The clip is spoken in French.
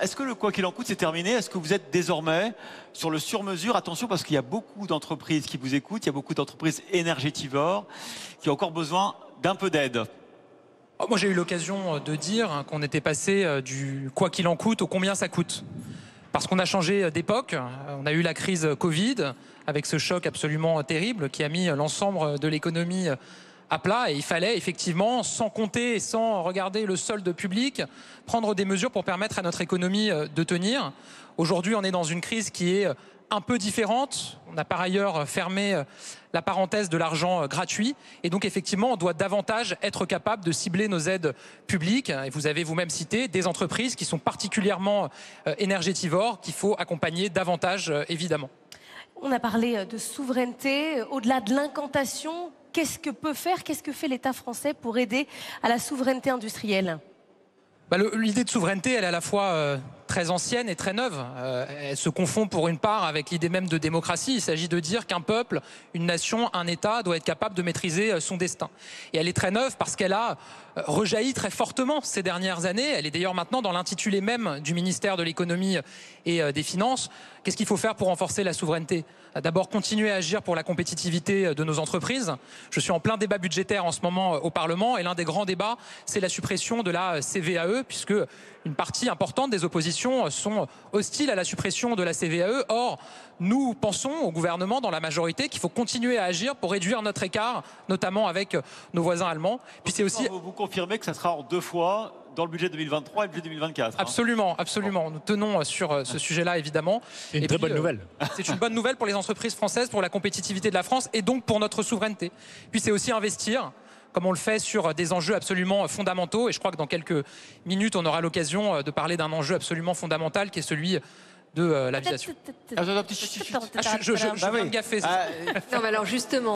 Est-ce que le quoi qu'il en coûte, c'est terminé? Est-ce que vous êtes désormais sur le sur-mesure? Attention, parce qu'il y a beaucoup d'entreprises qui vous écoutent, il y a beaucoup d'entreprises énergétivores qui ont encore besoin d'un peu d'aide. Moi, j'ai eu l'occasion de dire qu'on était passé du quoi qu'il en coûte au combien ça coûte. Parce qu'on a changé d'époque. On a eu la crise Covid avec ce choc absolument terrible qui a mis l'ensemble de l'économie à plat, et il fallait effectivement, sans compter et sans regarder le solde public, prendre des mesures pour permettre à notre économie de tenir. Aujourd'hui, on est dans une crise qui est un peu différente. On a par ailleurs fermé la parenthèse de l'argent gratuit, et donc effectivement on doit davantage être capable de cibler nos aides publiques, et vous avez vous-même cité des entreprises qui sont particulièrement énergétivores qu'il faut accompagner davantage évidemment. On a parlé de souveraineté, au-delà de l'incantation. Qu'est-ce que peut faire, qu'est-ce que fait l'État français pour aider à la souveraineté industrielle? L'idée de souveraineté, elle est à la fois très ancienne et très neuve. Elle se confond pour une part avec l'idée même de démocratie. Il s'agit de dire qu'un peuple, une nation, un État doit être capable de maîtriser son destin. Et elle est très neuve parce qu'elle a rejailli très fortement ces dernières années. Elle est d'ailleurs maintenant dans l'intitulé même du ministère de l'économie et des finances. Qu'est-ce qu'il faut faire pour renforcer la souveraineté? D'abord, continuer à agir pour la compétitivité de nos entreprises. Je suis en plein débat budgétaire en ce moment au Parlement, et l'un des grands débats, c'est la suppression de la CVAE, puisque une partie importante des oppositions sont hostiles à la suppression de la CVAE. Or, nous pensons au gouvernement, dans la majorité, qu'il faut continuer à agir pour réduire notre écart, notamment avec nos voisins allemands. Puis c'est aussi... Vous confirmez que ça sera en 2 fois dans le budget 2023 et le budget 2024. Absolument, absolument. Nous tenons sur ce sujet-là, évidemment. C'est une très bonne nouvelle. C'est une bonne nouvelle pour les entreprises françaises, pour la compétitivité de la France et donc pour notre souveraineté. Puis c'est aussi investir, comme on le fait sur des enjeux absolument fondamentaux. Et je crois que dans quelques minutes, on aura l'occasion de parler d'un enjeu absolument fondamental qui est celui de l'aviation. Je Je viens de gaffer. Non, mais alors justement.